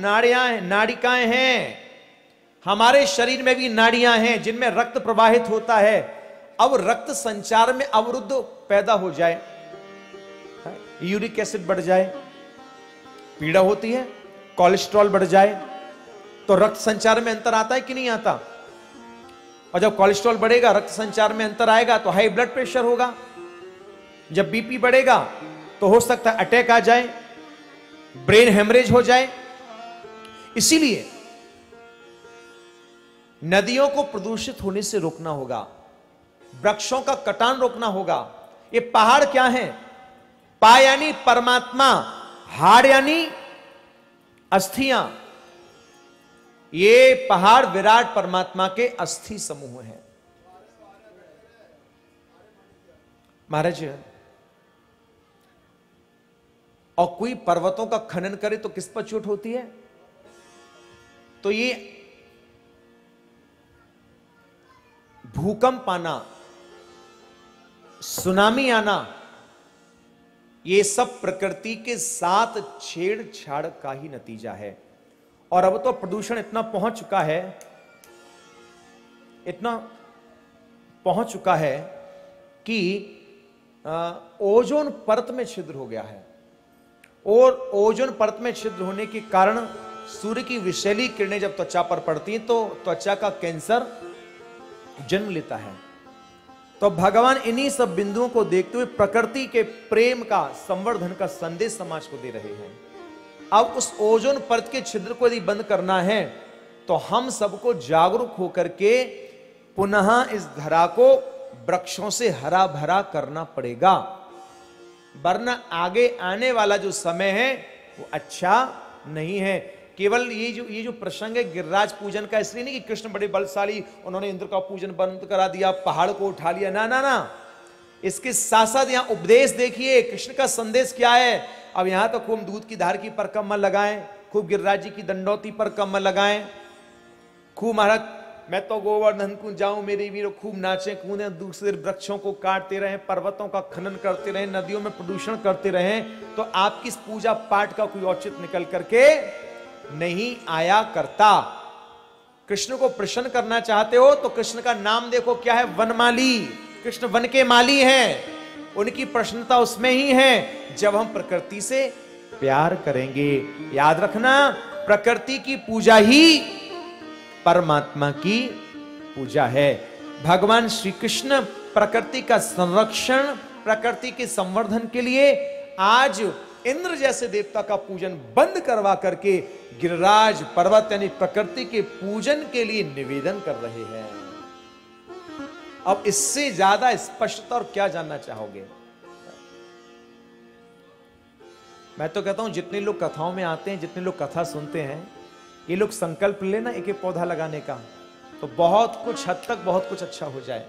नाड़िकाएं हैं, हमारे शरीर में भी नाड़ियां हैं जिनमें रक्त प्रवाहित होता है। अब रक्त संचार में अवरुद्ध पैदा हो जाए, यूरिक एसिड बढ़ जाए, पीड़ा होती है, कोलेस्ट्रॉल बढ़ जाए, तो रक्त संचार में अंतर आता है कि नहीं आता? और जब कोलेस्ट्रॉल बढ़ेगा, रक्त संचार में अंतर आएगा तो हाई ब्लड प्रेशर होगा। जब बीपी बढ़ेगा तो हो सकता है अटैक आ जाए, ब्रेन हेमरेज हो जाए। इसीलिए नदियों को प्रदूषित होने से रोकना होगा, वृक्षों का कटान रोकना होगा। ये पहाड़ क्या है? पा यानी परमात्मा, हाड़ यानी अस्थियां। ये पहाड़ विराट परमात्मा के अस्थि समूह हैं। महाराज, और कोई पर्वतों का खनन करे तो किस पर चोट होती है? तो ये भूकंप आना, सुनामी आना, ये सब प्रकृति के साथ छेड़छाड़ का ही नतीजा है। और अब तो प्रदूषण इतना पहुंच चुका है, इतना पहुंच चुका है कि ओजोन परत में छिद्र हो गया है। और ओजोन परत में छिद्र होने के कारण सूर्य की विषैली किरणें जब त्वचा पर पड़ती हैं तो त्वचा का कैंसर जन्म लेता है। तो भगवान इन्हीं सब बिंदुओं को देखते हुए प्रकृति के प्रेम का, संवर्धन का संदेश समाज को दे रहे हैं। अब उस ओजोन परत के छिद्र को यदि बंद करना है तो हम सबको जागरूक होकर के पुनः इस धरा को वृक्षों से हरा भरा करना पड़ेगा, वरना आगे आने वाला जो समय है वो अच्छा नहीं है। केवल ये जो प्रसंग है गिरिराज पूजन का, इसलिए नहीं कि कृष्ण बड़े बलशाली, उन्होंने इंद्र का पूजन बंद करा दिया, पहाड़ को उठा लिया, ना ना ना। इसके साथ साथ यहां उपदेश देखिए, कृष्ण का संदेश क्या है। अब यहां तो खूब दूध की धार की पर कमल लगाएं, खूब गिरिराज जी की दंडौती पर कमल लगाएं, खूब महाराज मैं तो गोवर्धन को जाऊं मेरे वीरों, खूब नाचे कूदे, दूसरे वृक्षों को काटते रहें, पर्वतों का खनन करते रहें, नदियों में प्रदूषण करते रहें, तो आपकी इस पूजा पाठ का कोई औचित्य निकल करके नहीं आया करता। कृष्ण को प्रसन्न करना चाहते हो तो कृष्ण का नाम देखो क्या है, वनमाली। कृष्ण वन के माली हैं, उनकी प्रसन्नता उसमें ही है जब हम प्रकृति से प्यार करेंगे। याद रखना, प्रकृति की पूजा ही परमात्मा की पूजा है। भगवान श्री कृष्ण प्रकृति का संरक्षण, प्रकृति के संवर्धन के लिए आज इंद्र जैसे देवता का पूजन बंद करवा करके गिरिराज पर्वत यानी प्रकृति के पूजन के लिए निवेदन कर रहे हैं। अब इससे ज्यादा स्पष्टता और क्या जानना चाहोगे? मैं तो कहता हूं जितने लोग कथाओं में आते हैं, जितने लोग कथा सुनते हैं, ये लोग संकल्प लेना एक एक पौधा लगाने का, तो बहुत कुछ हद तक बहुत कुछ अच्छा हो जाए।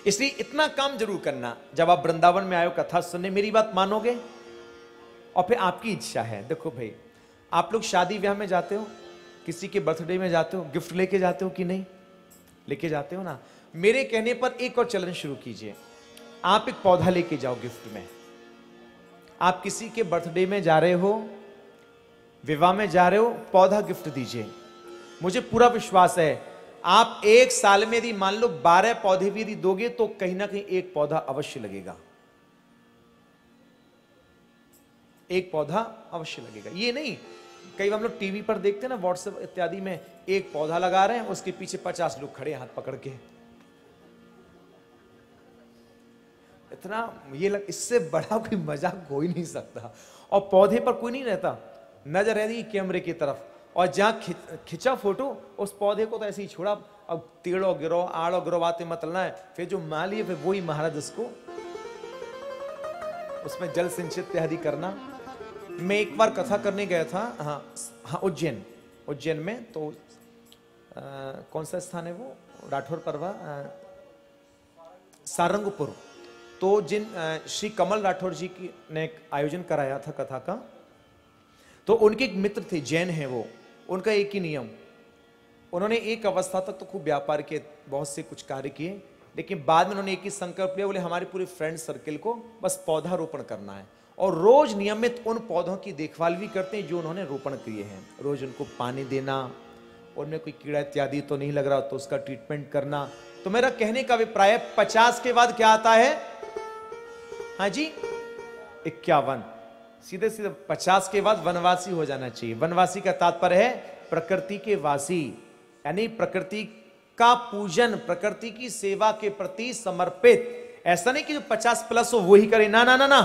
इसलिए इतना काम जरूर करना, जब आप वृंदावन में आए हो कथा सुनने, मेरी बात मानोगे और फिर आपकी इच्छा है। देखो भाई, आप लोग शादी ब्याह में जाते हो, किसी के बर्थडे में जाते हो, गिफ्ट लेके जाते हो कि नहीं? लेके जाते हो ना। मेरे कहने पर एक और चलन शुरू कीजिए, आप एक पौधा लेके जाओ गिफ्ट में। आप किसी के बर्थडे में जा रहे हो, विवाह में जा रहे हो, पौधा गिफ्ट दीजिए। मुझे पूरा विश्वास है आप एक साल में यदि मान लो 12 पौधे भी यदि दोगे तो कहीं ना कहीं एक पौधा अवश्य लगेगा, एक पौधा अवश्य लगेगा। ये नहीं, कई बार हम लोग टीवी पर देखते हैं ना, व्हाट्सएप इत्यादि में, एक पौधा लगा रहे हैं, उसके पीछे 50 लोग खड़े हाथ पकड़ के। इतना ये इससे बड़ा कोई मजाक हो ही नहीं सकता। और पौधे पर कोई नहीं रहता, नजर रहती कैमरे की तरफ, और जहां खिंचा फोटो उस पौधे को तो ऐसे ही छोड़ा। अब टेढ़ो गिरो आड़ो गिरो बातें मत लेना है, फिर जो माली है फिर वही महाराज उसको उसमें जल सिंचित इत्यादि करना। मैं एक बार कथा करने गया था, हाँ उज्जैन में, तो कौन सा स्थान है वो, राठौर परवा, सारंगपुर। तो जिन श्री कमल राठौर जी की ने एक आयोजन कराया था कथा का, तो उनके एक मित्र थे, जैन हैं वो, उनका एक ही नियम, उन्होंने एक अवस्था तक तो खूब व्यापार किए, बहुत से कुछ कार्य किए, लेकिन बाद में उन्होंने एक ही संकल्प लिया, बोले हमारे पूरे फ्रेंड सर्किल को बस पौधारोपण करना है। और रोज नियमित उन पौधों की देखभाल भी करते हैं जो उन्होंने रोपण किए हैं। रोज उनको पानी देना, उनमें कोई कीड़ा इत्यादि तो नहीं लग रहा तो उसका ट्रीटमेंट करना। तो मेरा कहने का अभिप्राय है 50 के बाद क्या आता है? हाँ जी 51। सीधे सीधे 50 के बाद वनवासी हो जाना चाहिए। वनवासी का तात्पर्य है प्रकृति के वासी, यानी प्रकृति का पूजन, प्रकृति की सेवा के प्रति समर्पित। ऐसा नहीं कि जो 50 प्लस हो वो ही करे, ना ना ना ना,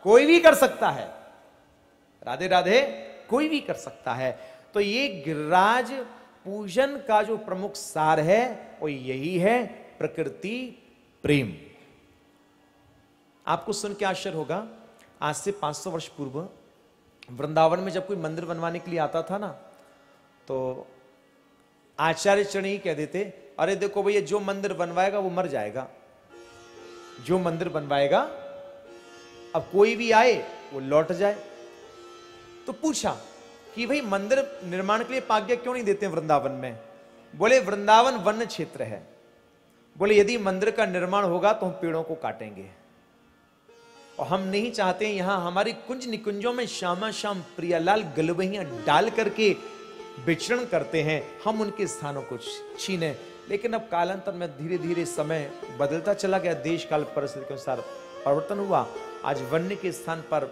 कोई भी कर सकता है। राधे राधे, कोई भी कर सकता है। तो ये गिरिराज पूजन का जो प्रमुख सार है वो यही है, प्रकृति प्रेम। आपको सुन के आश्चर्य होगा, आज से 500 वर्ष पूर्व वृंदावन में जब कोई मंदिर बनवाने के लिए आता था ना, तो आचार्य चरण ही कह देते, अरे देखो भैया जो मंदिर बनवाएगा वो मर जाएगा, जो मंदिर बनवाएगा, अब कोई भी आए वो लौट जाए। तो पूछा कि भाई मंदिर निर्माण के लिए आज्ञा क्यों नहीं देते वृंदावन में? बोले वृंदावन वन्य क्षेत्र है, बोले यदि मंदिर का निर्माण होगा तो हम पेड़ों को काटेंगे, और हम नहीं चाहते यहां हमारी कुंज निकुंजों में श्यामा श्याम प्रियालाल गलबहियां डाल करके विचरण करते हैं, हम उनके स्थानों को छीने। लेकिन अब कालांतर में धीरे धीरे समय बदलता चला गया, देश काल परिस्थिति के अनुसार परिवर्तन हुआ। आज वन्य के स्थान पर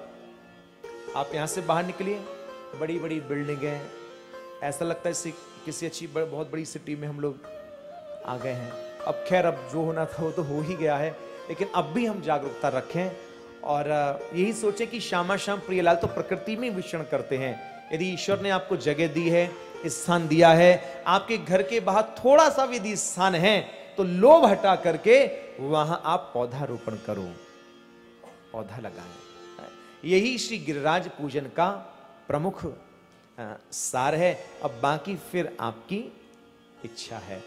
आप यहां से बाहर निकलिए, बड़ी बड़ी बिल्डिंगें, ऐसा लगता है किसी अच्छी बहुत बड़ी सिटी में हम लोग आ गए हैं। अब खैर अब जो होना था वो तो हो ही गया है, लेकिन अब भी हम जागरूकता रखें और यही सोचें कि श्यामा श्याम प्रियलाल तो प्रकृति में विचरण करते हैं। यदि ईश्वर ने आपको जगह दी है, स्थान दिया है, आपके घर के बाहर थोड़ा सा यदि स्थान है तो लोभ हटा करके वहां आप पौधा रोपण करो, पौधा लगाएं। यही श्री गिरिराज पूजन का प्रमुख सार है। अब बाकी फिर आपकी इच्छा है।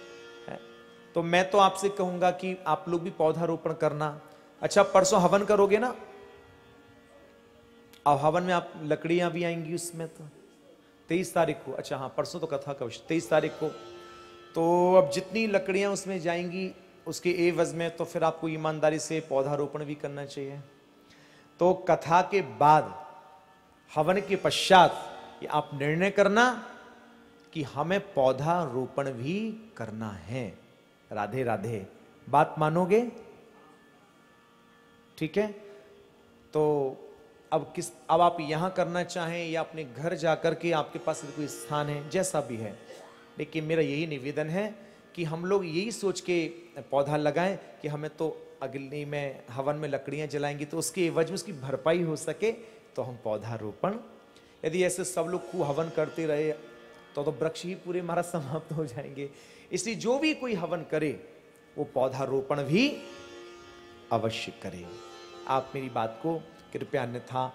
तो मैं तो आपसे कहूंगा कि आप लोग भी पौधा रोपण करना। अच्छा परसों हवन करोगे ना, अब हवन में आप लकड़ियां भी आएंगी उसमें, तो 23 तारीख को, अच्छा हाँ परसों तो कथा का 23 तारीख को, तो अब जितनी लकड़ियां उसमें जाएंगी उसके एवज में तो फिर आपको ईमानदारी से पौधा रोपण भी करना चाहिए। तो कथा के बाद हवन के पश्चात आप निर्णय करना कि हमें पौधा रोपण भी करना है। राधे राधे, बात मानोगे? ठीक है। तो अब आप यहां करना चाहें या अपने घर जाकर के, आपके पास कोई स्थान है, जैसा भी है, लेकिन मेरा यही निवेदन है कि हम लोग यही सोच के पौधा लगाएं कि हमें तो अग्नि में हवन में लकड़ियां जलाएंगी तो उसके एवज में उसकी भरपाई हो सके तो हम पौधा रोपण। यदि ऐसे सब लोग खूब हवन करते रहे तो वृक्ष ही पूरे महाराज समाप्त हो जाएंगे। इसलिए जो भी कोई हवन करे वो पौधा रोपण भी अवश्य करे। आप मेरी बात को कृपया अन्यथा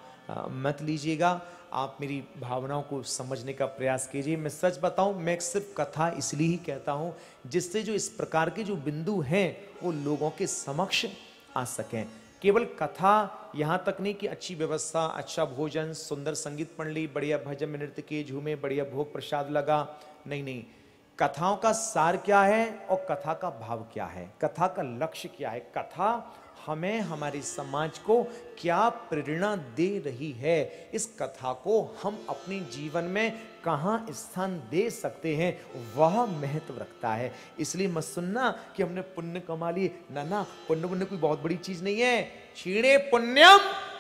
मत लीजिएगा, आप मेरी भावनाओं को समझने का प्रयास कीजिए। मैं सच बताऊं, मैं सिर्फ कथा इसलिए ही कहता हूं जिससे जो इस प्रकार के जो बिंदु हैं वो लोगों के समक्ष आ सकें। केवल कथा यहाँ तक नहीं कि अच्छी व्यवस्था, अच्छा भोजन, सुंदर संगीत मंडली, बढ़िया भजन में नृत्य किए, झूमे, बढ़िया भोग प्रसाद लगा, नहीं नहीं। कथाओं का सार क्या है और कथा का भाव क्या है, कथा का लक्ष्य क्या है, कथा हमें हमारे समाज को क्या प्रेरणा दे रही है, इस कथा को हम अपने जीवन में कहाँ स्थान दे सकते हैं, वह महत्व रखता है। इसलिए मत सुनना कि हमने पुण्य कमा लिए, ना ना, पुण्य कोई बहुत बड़ी चीज नहीं है। क्षीणे पुण्यम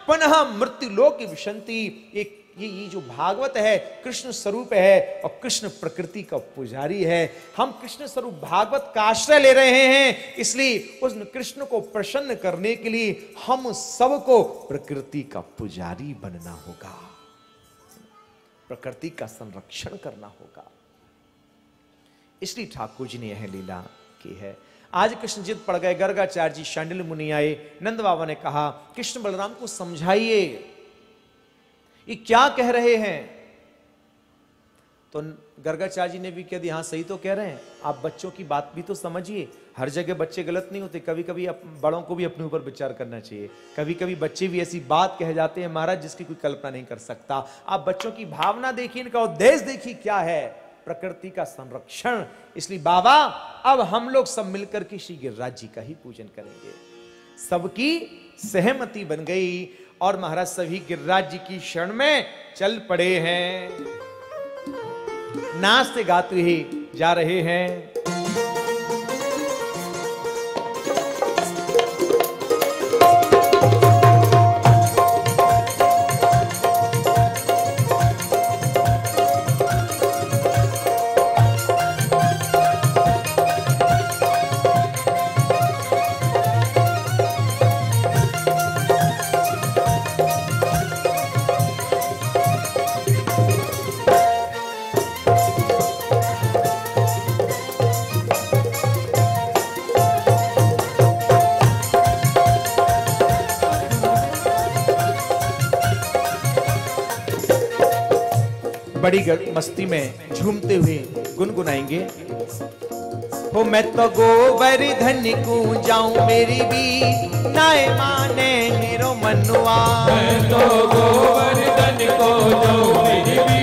पुनः मृत्यु लोक विशंति। एक ये जो भागवत है कृष्ण स्वरूप है और कृष्ण प्रकृति का पुजारी है। हम कृष्ण स्वरूप भागवत का आश्रय ले रहे हैं, इसलिए उस कृष्ण को प्रसन्न करने के लिए हम सबको प्रकृति का पुजारी बनना होगा, प्रकृति का संरक्षण करना होगा। इसलिए ठाकुर जी ने यह लीला की है। आज कृष्ण जिद पड़ गए, गर्गाचार्य जी, शांडिल्य मुनि आए, नंद बाबा ने कहा कृष्ण बलराम को समझाइए ये क्या कह रहे हैं। तो गर्गाचार्य जी ने भी कह दिया, हाँ सही तो कह रहे हैं, आप बच्चों की बात भी तो समझिए। हर जगह बच्चे गलत नहीं होते, कभी कभी बड़ों को भी अपने ऊपर विचार करना चाहिए। कभी कभी बच्चे भी ऐसी बात कह जाते हैं महाराज जिसकी कोई कल्पना नहीं कर सकता। आप बच्चों की भावना देखिए, इनका उद्देश्य देखिए क्या है, प्रकृति का संरक्षण। इसलिए बाबा अब हम लोग सब मिलकर के श्री गिरिराज जी का ही पूजन करेंगे। सबकी सहमति बन गई और महाराज सभी गिरिराज जी की शरण में चल पड़े हैं, नाचते गाते ही जा रहे हैं। बड़ी मस्ती में झूमते हुए गुनगुनाएंगे। हो मैं तो गोवर्धन को जाऊं मेरी भी नाय माने मेरो मनुआ, मैं तो गोवर्धन को जाऊं मेरी भी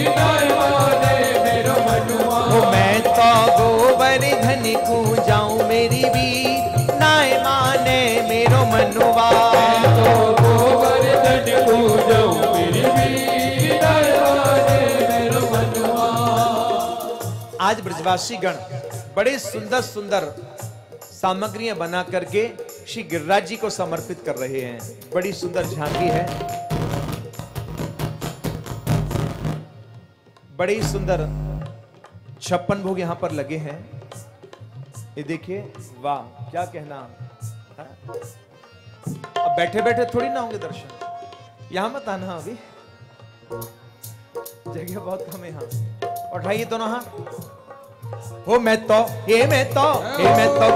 नाय माने मेरो मनुआ, हो मैं तो गोवर्धन को जाऊं मेरी भी नाय माने मेरो मनुआ, मैं तो गोवर्धन को जाऊं मेरी भी आज ब्रजवासी गण बड़े सुंदर सुंदर सामग्रियां बना करके श्री गिरिराज जी को समर्पित कर रहे हैं। बड़ी सुंदर झांकी है, बड़ी सुंदर 56 भोग यहां पर लगे हैं। ये देखिए, वाह क्या कहना। अब बैठे बैठे थोड़ी ना होंगे दर्शन, यहां मत आना, अभी जगह बहुत कम है यहाँ। उठाइए दोनों हाथ। हो मैं तो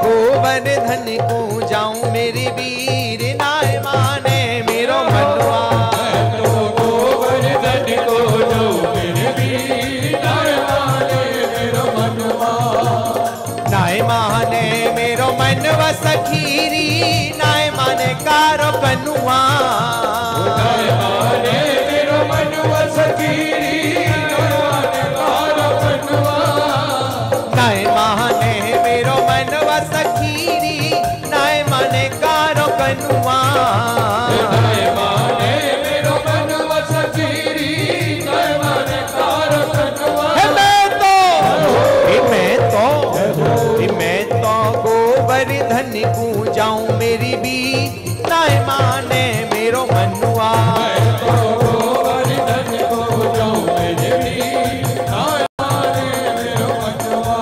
गोवर्धन को जाऊं मेरी वीर नाय माने मेरो मनुआ, मैं तो गोवर्धन को जाऊं मेरी वीर नाय माने मेरो मनुआ, नाय माने मेरो मनवा सखीरी नाय माने कारो कनुआ, नाय माने मेरो मनुआ सखीरी नाय माने मेरो मनवा सखीरी नाय माने कारो कनुआ, नाय माने मेरो मनवा सखीरी नाय माने कारो कनुआ, मैं तो गोवर्धन को जाऊं मेरी भी नाय माने मेरो मनुआ, मैं तो गोवर्धन को जाऊं मेरी भी नाय माने मेरो मनुआ,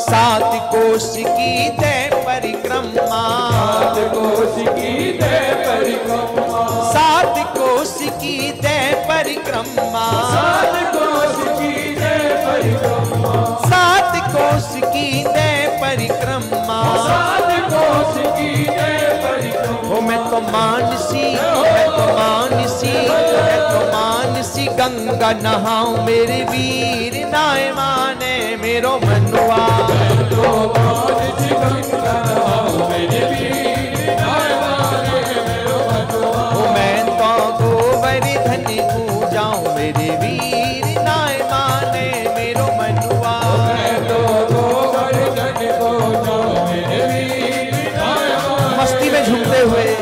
सात कोश की तय परिक्रमा, सात कोश की तय परिक्रमा, सात कोश की तय परिक्रमा, सात कोश की तय परिक्रमा, सात कोश की तय परिक्रमा, सात कोश की तय परिक्रमा, हो मैं तो मानसी, मैं तो मानसी, मैं तो मानसी गंगा नहाऊं मेरे वीर नाय माने मेरो मनुआ, मैं तो मानसी गंगा नहाऊं मेरी वीर नाय माने मेरो मनुआ, हो मैं तो गोवर्धन को जाऊं मेरे वीर नाय माने मेरो मनुआ, मैं तो गोवर्धन को जाऊं मेरी वीर नाय माने मस्ती में झूमते हुए।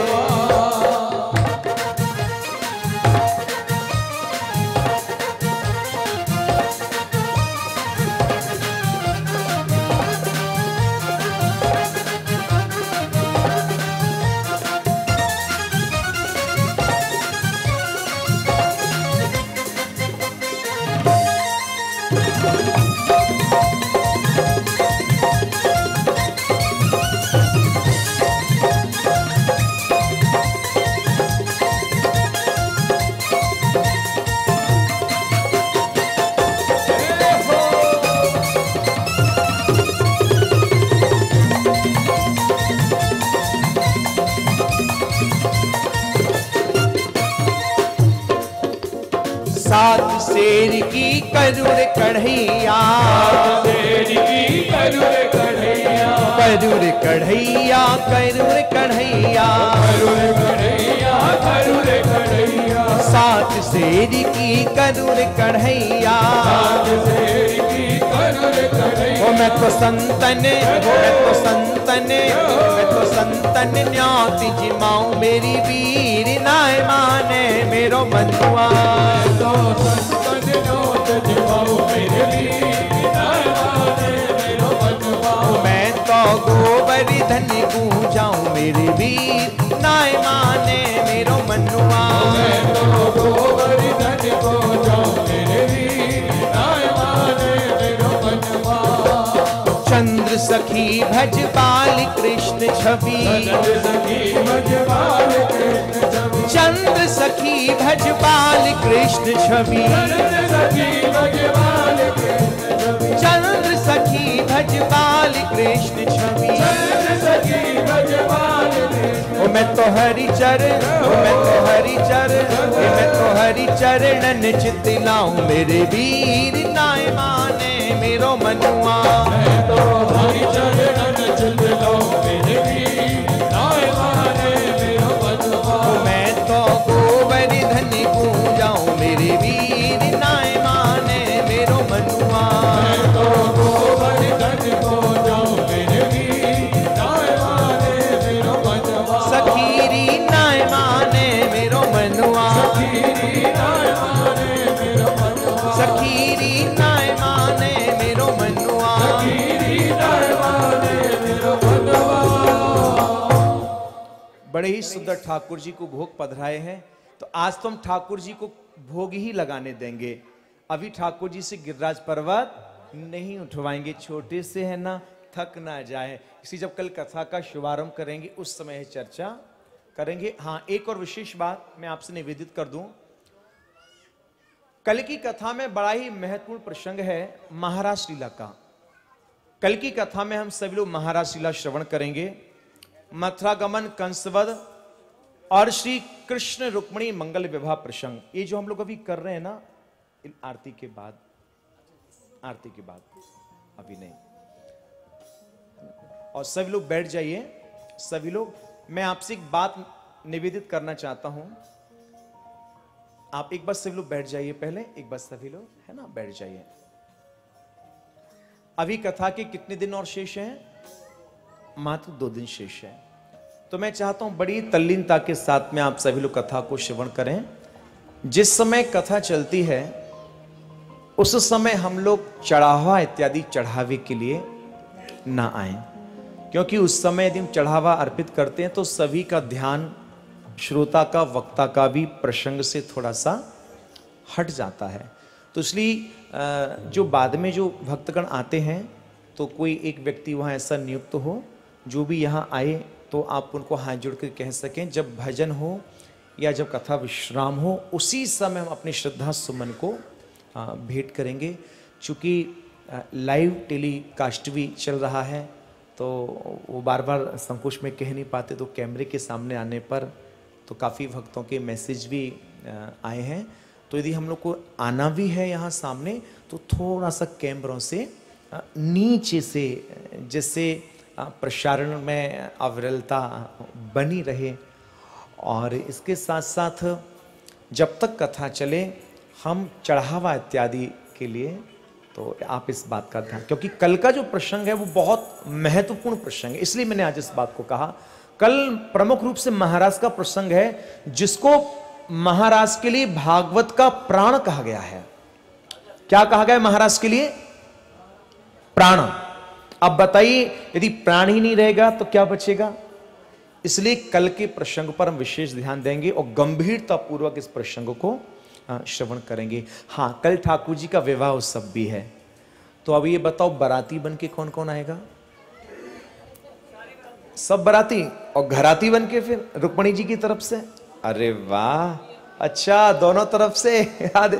सात शेर की करुर कढ़ैया, शेर की करुर कढ़ैया, करुर कढ़ैया, करुर कढ़ैया, करुर कढ़ैया, करुर कढ़ैया, सात शेर की करुर कढ़ैया, सात शेर की करुर कन्हैया। मैं तो संतन, मैं तो संतन, मैं तो संतन न्याती जिमाऊं मेरी वीर नाय माने मेरो मनुआ। तो संतन न्योत जिमाऊं मेरी वीर नाय माने मेरो मनुआ। मैं तो गोवर्धन गूंजाऊं मेरे वीर नाय माने मेरो मनुआ। मैं तो गोवर्धन गूंजाऊं मेरे वीर नाय माने मेरो मनुआ। चंद्र सखी भज बाल कृष्ण छवि, चंद्र सखी भज बाल कृष्ण छवि। चंद्र सखी भज बाल कृष्ण छवि, चंद्र सखी भज बाल कृष्ण छवि। चंद्र सखी भज बाल कृष्ण छवि। चंद्र सखी भज बाल कृष्ण। ओ मैं तो हरि चरण, ओ मैं तो हरि चरण, ओ मैं तो हरि चरणन चित लाऊं मेरे वीर नाय माने मेरो मनुआ। मैं तो हरि चरणन चित लाऊं मेरे वीर नाय माने मेरो मनुआ। मैं तो गोवर्धन गूंजाऊं मेरे वीर नाय माने मेरो मनुआ। मैं तो गोवर्धन गूंजाऊं मेरे वीर नाय माने मेरो मनुआ। सखीरी नाय माने मेरो मनुआ। सखीरी नाय माने मेरो मनुआ। सखीरी नाय माने मेरो मनुआ। सखीरी नाय माने मेरो मनुआ। बड़े ही सुंदर ठाकुर जी को भोग पधराए हैं, तो आज तो हम ठाकुर जी को भोग ही लगाने देंगे। अभी ठाकुर जी से गिरिराज पर्वत नहीं उठवाएंगे, छोटे से है ना, थक ना जाए। इसी जब कल कथा का शुभारंभ करेंगे उस समय चर्चा करेंगे। हाँ, एक और विशेष बात मैं आपसे निवेदित कर दूं। कल की कथा में बड़ा ही महत्वपूर्ण प्रसंग है महाराज लीला का। कल की कथा में हम सभी लोग महाराज लीला श्रवण करेंगे। मथुरा गमन, कंसवध और श्री कृष्ण रुक्मिणी मंगल विवाह प्रसंग, ये जो हम लोग अभी कर रहे हैं ना, आरती के बाद, आरती के बाद, अभी नहीं। और सभी लोग बैठ जाइए, सभी लोग। मैं आपसे एक बात निवेदित करना चाहता हूं। आप एक बार सभी लोग बैठ जाइए, पहले एक बार सभी लोग है ना बैठ जाइए। अभी कथा के कितने दिन और शेष हैं? मात्र 2 दिन शेष है। तो मैं चाहता हूं बड़ी तल्लीनता के साथ में आप सभी लोग कथा को श्रवण करें। जिस समय कथा चलती है उस समय हम लोग चढ़ावा इत्यादि चढ़ावे के लिए ना आए, क्योंकि उस समय यदि हम चढ़ावा अर्पित करते हैं तो सभी का ध्यान श्रोता का, वक्ता का भी प्रसंग से थोड़ा सा हट जाता है। तो इसलिए जो बाद में जो भक्तगण आते हैं तो कोई एक व्यक्ति वहाँ ऐसा नियुक्त हो जो भी यहाँ आए तो आप उनको हाथ जोड़ कर कह सकें, जब भजन हो या जब कथा विश्राम हो उसी समय हम अपनी श्रद्धा सुमन को भेंट करेंगे। चूँकि लाइव टेलीकास्ट भी चल रहा है तो वो बार बार संकोच में कह नहीं पाते, तो कैमरे के सामने आने पर तो काफ़ी भक्तों के मैसेज भी आए हैं। तो यदि हम लोग को आना भी है यहाँ सामने तो थोड़ा सा कैमरों से नीचे से, जिससे प्रसारण में अविरलता बनी रहे। और इसके साथ साथ जब तक कथा चले हम चढ़ावा इत्यादि के लिए, तो आप इस बात का ध्यान, क्योंकि कल का जो प्रसंग है वो बहुत महत्वपूर्ण प्रसंग है, इसलिए मैंने आज इस बात को कहा। कल प्रमुख रूप से महाराज का प्रसंग है, जिसको महाराज के लिए भागवत का प्राण कहा गया है। क्या कहा गया है महाराज के लिए? प्राण। अब बताइए, यदि प्राण ही नहीं रहेगा तो क्या बचेगा? इसलिए कल के प्रसंग पर हम विशेष ध्यान देंगे और गंभीरता पूर्वक इस प्रसंग को श्रवण करेंगे। हाँ, कल ठाकुर जी का विवाह उत्सव भी है। तो अब ये बताओ, बाराती बन के कौन कौन आएगा? सब बाराती, और घराती बन के फिर रुक्मणी जी की तरफ से। अरे वाह, अच्छा, दोनों तरफ से याद।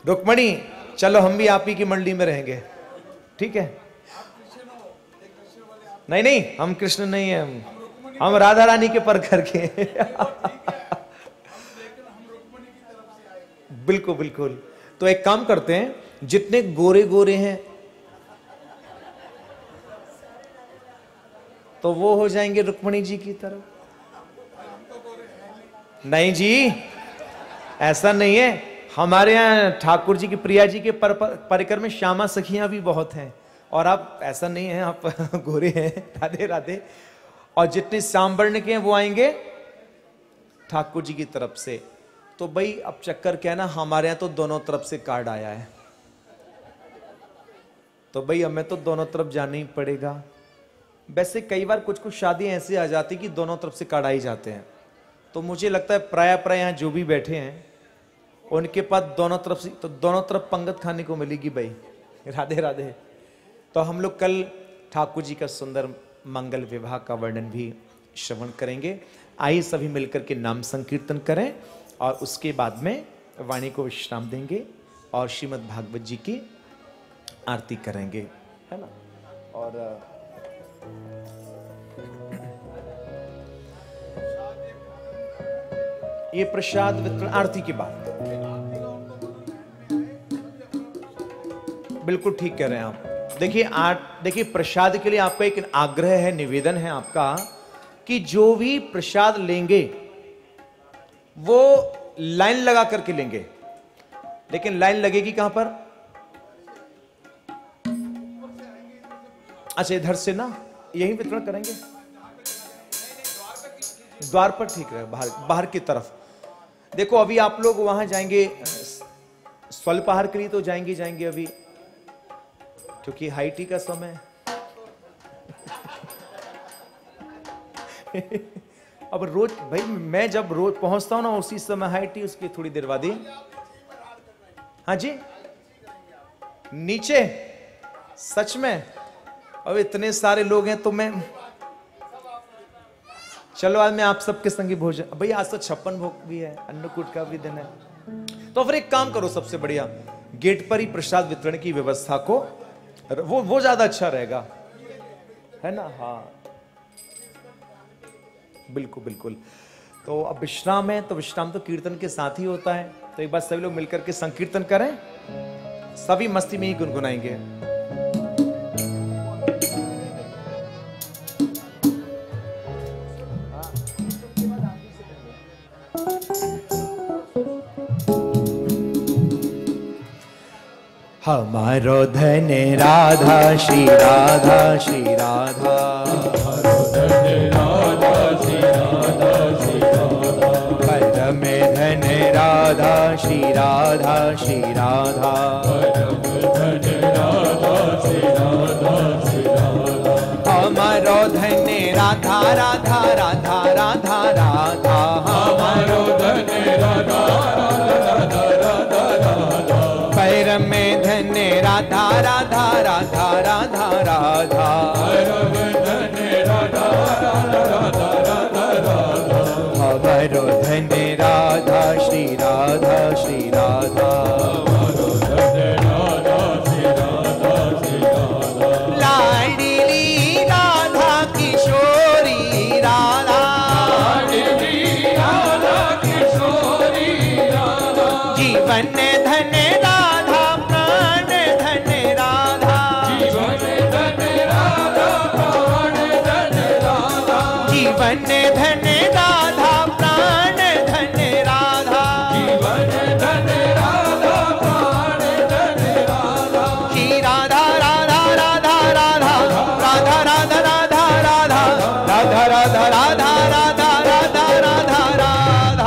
रुक्मणी, चलो हम भी आप ही की मंडली में रहेंगे, ठीक है? नहीं नहीं, हम कृष्ण नहीं है, हम राधा रानी के पर करके। बिल्कुल बिल्कुल। तो एक काम करते हैं, जितने गोरे गोरे हैं तो वो हो जाएंगे रुक्मणी जी की तरफ। नहीं जी, ऐसा नहीं है, हमारे यहाँ ठाकुर जी की प्रिया जी के परिकर में श्यामा सखियां भी बहुत हैं, और आप ऐसा नहीं है, आप गोरे हैं, राधे राधे। और जितने सांवर्ण के हैं वो आएंगे ठाकुर जी की तरफ से। तो भाई अब चक्कर क्या है ना, हमारे यहाँ तो दोनों तरफ से कार्ड आया है, तो भाई हमें तो दोनों तरफ जाना ही पड़ेगा। वैसे कई बार कुछ कुछ शादियां ऐसी आ जाती कि दोनों तरफ से कार्ड आ ही जाते हैं, तो मुझे लगता है प्राय यहाँ जो भी बैठे हैं उनके पास दोनों तरफ से, तो दोनों तरफ पंगत खाने को मिलेगी भाई, राधे राधे। तो हम लोग कल ठाकुर जी का सुंदर मंगल विवाह का वर्णन भी श्रवण करेंगे। आइए सभी मिलकर के नाम संकीर्तन करें और उसके बाद में वाणी को विश्राम देंगे और श्रीमद् भागवत जी की आरती करेंगे, है ना। और ये प्रसाद वितरण आरती के बाद, बिल्कुल ठीक कह रहे हैं आप। देखिए प्रसाद के लिए आपका एक आग्रह है, निवेदन है आपका कि जो भी प्रसाद लेंगे वो लाइन लगा करके लेंगे। लेकिन लाइन लगेगी कहां पर? अच्छा इधर से ना, यही वितरण करेंगे द्वार पर, ठीक है, बाहर की तरफ। देखो अभी आप लोग वहां जाएंगे स्वल्प आहार के लिए, तो जाएंगे अभी, क्योंकि हाई टी का समय अब रोज भाई मैं जब रोज पहुंचता हूं ना उसी समय हाई टी, उसकी थोड़ी देर बाद ही। हाँ जी नीचे, सच में अब इतने सारे लोग हैं तो मैं, चलो आज मैं आप सबके संगी भोजन, भाई आज तो 56 भोग भी है, अन्नकूट का भी दिन है। तो फिर एक काम करो, सबसे बढ़िया गेट पर ही प्रसाद वितरण की व्यवस्था को, वो ज्यादा अच्छा रहेगा, है ना। हाँ बिल्कुल बिल्कुल। तो अब विश्राम है, तो विश्राम तो कीर्तन के साथ ही होता है। तो एक बार सभी लोग मिलकर के संकीर्तन करें, सभी मस्ती में ही गुनगुनाएंगे। हमारो धन राधा श्री राधा श्री राधा, हमारो धन राधा श्री राधा श्री राधा, परम धन राधा श्री राधा श्री राधा, परम धन राधा श्री राधा श्री राधा, हमारो धन राधा राधा राधा राधा राधा, हमारो धन राधा राधा राधा राधा, परम धन राधा राधा राधा राधा राधा, परम धन राधा राधा राधा राधा, हमारो धन राधा श्री राधा श्री राधा, हमारो धन राधा श्री राधा श्री राधा, लाडली राधा किशोरी राधा, लाडली राधा किशोरी राधा, जीवन धन राधा प्राण धन राधा, जीवन धन राधा प्राण धन राधा, जीवन धन राधा प्राण धन राधा, जीवन धन राधा प्राण धन राधा, श्री राधा राधा राधा राधा राधा राधा राधा राधा राधा राधा राधा राधा राधा राधा राधा,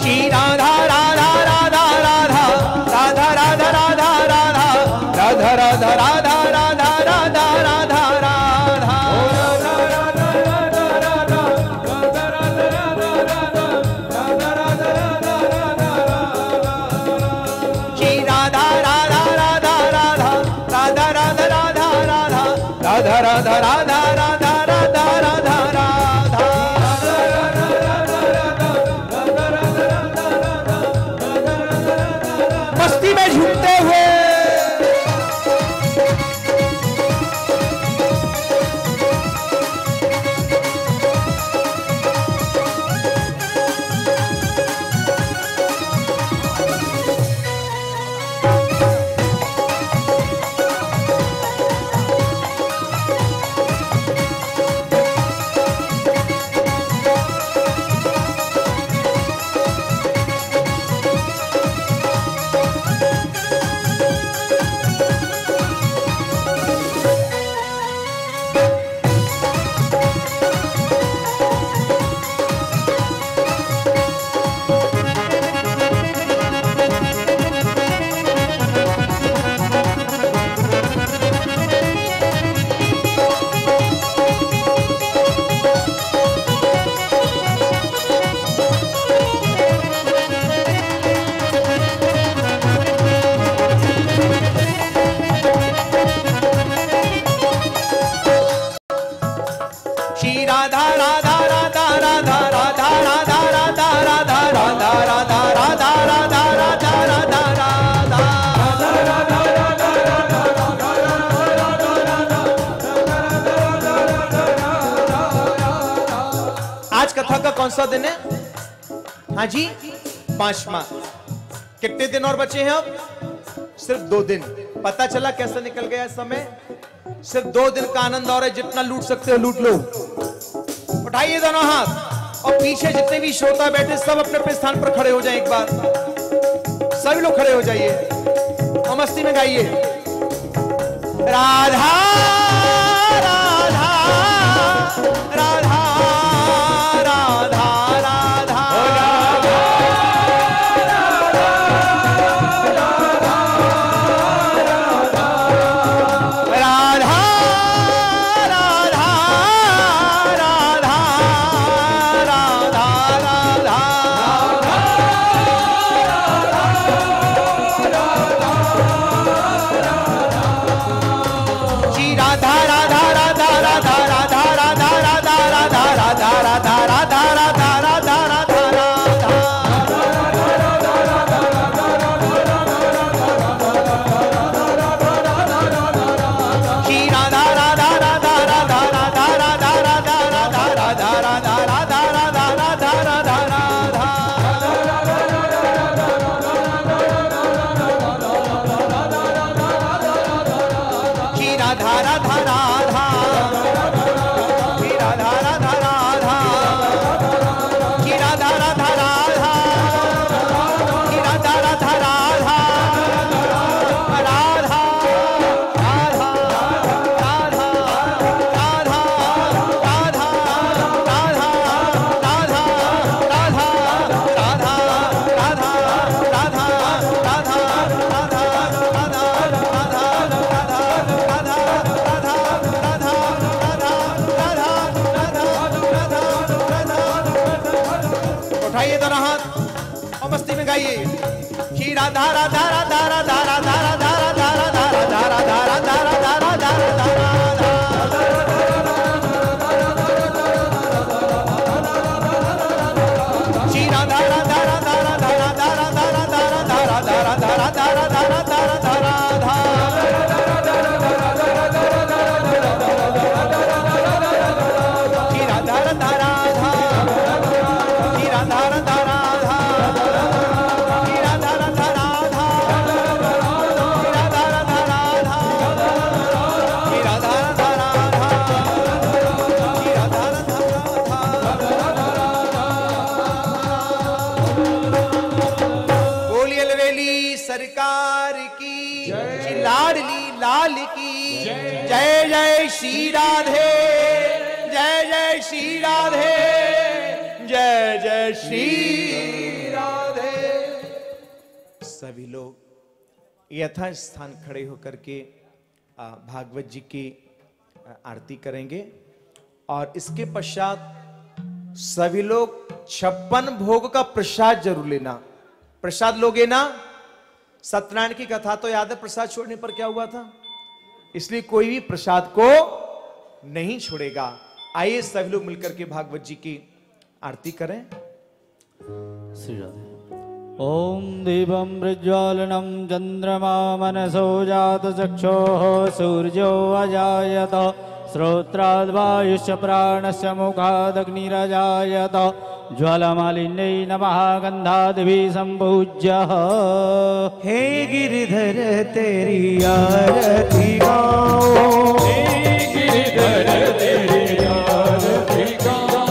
श्री राधा राधा राधा राधा राधा राधा राधा राधा राधा राधा राधा राधा राधा राधा राधा, श्री राधा कौन सा दिन है? हाँ जी, 5वां। कितने दिन और बचे हैं अब? सिर्फ 2 दिन। पता चला कैसे निकल गया समय? सिर्फ 2 दिन का आनंद और है, जितना लूट सकते हो लूट लो। उठाइए दोनों हाथ और पीछे जितने भी श्रोता बैठे सब अपने अपने स्थान पर खड़े हो जाएं। एक बार सभी लोग खड़े हो जाइए और मस्ती में गाइए। राधा राधा राधा राधा राधा सरकार की जय, लाडली लाल की जय, जय जय श्री राधे, जय जय श्री राधे, जय जय श्री राधे। सभी लोग यथा स्थान खड़े होकर के भागवत जी की आरती करेंगे और इसके पश्चात सभी लोग 56 भोग का प्रसाद जरूर लेना। प्रसाद लोगे ना? सत्यनारायण की कथा तो याद है, प्रसाद छोड़ने पर क्या हुआ था, इसलिए कोई भी प्रसाद को नहीं छोड़ेगा। आइए सभी लोग मिलकर के भागवत जी की आरती करें। श्री राधे। ओम दीपं प्रज्वालनं चंद्रमा मनसो जात चक्षुः सूर्यो अजायत श्रोत्राद् वायुश्च प्राणस्य मुखादग्निरजायत ज्वालामालिन्यै नमः गन्धादिभिः सम्पूज्यः। हे गिरिधर तेरी आरती गाओ, हे गिरिधर तेरी आरती गाओ,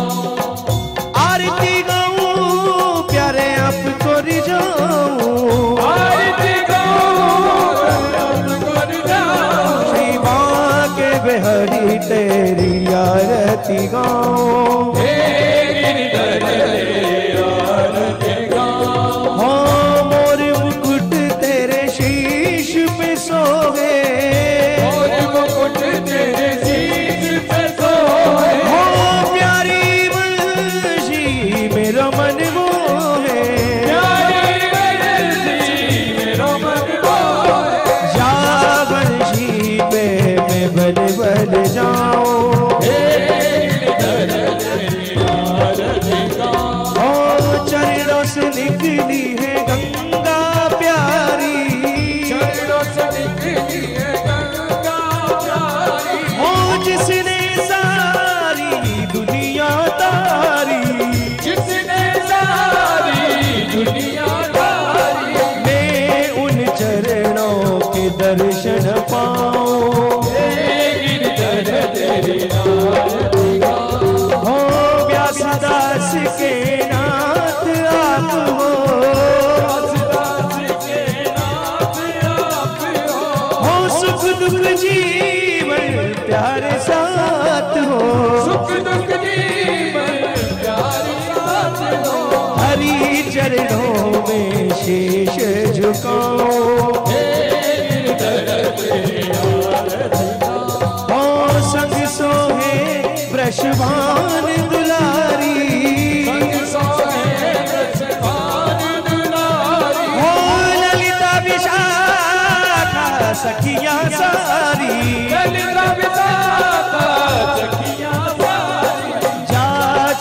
आरती गाऊं प्यारे आपको रिझाऊं, आरती गाओ आपको रिझाऊं, श्री बांके बिहारी तेरी आरती गाओ, हे गिरिधर तेरी आरती गाओ, हो मोर मुकुट तेरे शीश पे सोहे, मोर मुकुट तेरे शीश पे सोए, हो प्यारी बंशी मेरा मन मोहे, प्यारी बंसी मेरा मन मोहे, जा बंशी पे मैं बल बल जाऊं, हे गिरिधर तेरी दर्शन पाओ। गिरधर तेरी आरती गाऊं। हो व्यासदास के नाथ आप हो, व्यासदास के नाथ आप हो। हो सुख दुख जीवन प्यारे साथ हो, सुख दुख जीवन प्यारे साथ हो। हरि चरणों में शीश झुकाओ। गिरधर तेरी आरती गाऊं। हो संग सोहे वृषभान दुलारी, संग सोहे वृषभान दुलारी। हो ललिता विशाखा सखियां सारी, ललिता विशाखा सखियां सारी। जा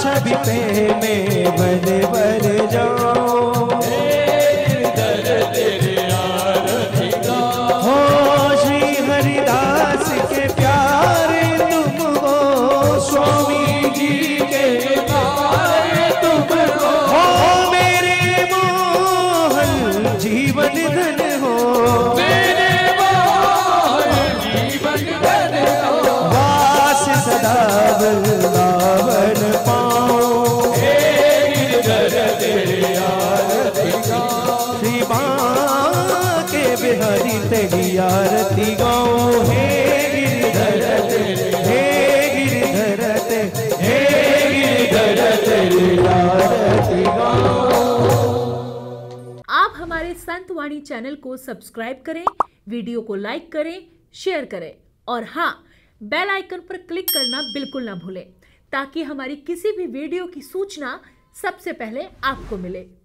छवि पे में बन बर जाओ। गिरधर तेरी आरती गाऊं। हो श्री हरिदास के प्यारे तुम हो, स्वामी जी के प्यारे तुम हो। हो मेरे मोहन जीवन धन हो, मेरे मोहन जीवन धन हो। वास सदा वृंदावन पाओ। गिरधर तेरी आरती गाऊं। श्री बांके बिहारी तेरी आरती गाओ। हे गिरधर तेरे, हे गिरधर तेरे, हे गिरधर तेरी आरती गाओ। आप हमारे संत वाणी चैनल को सब्सक्राइब करें, वीडियो को लाइक करें, शेयर करें और हाँ, बेल आइकन पर क्लिक करना बिल्कुल ना भूलें ताकि हमारी किसी भी वीडियो की सूचना सबसे पहले आपको मिले।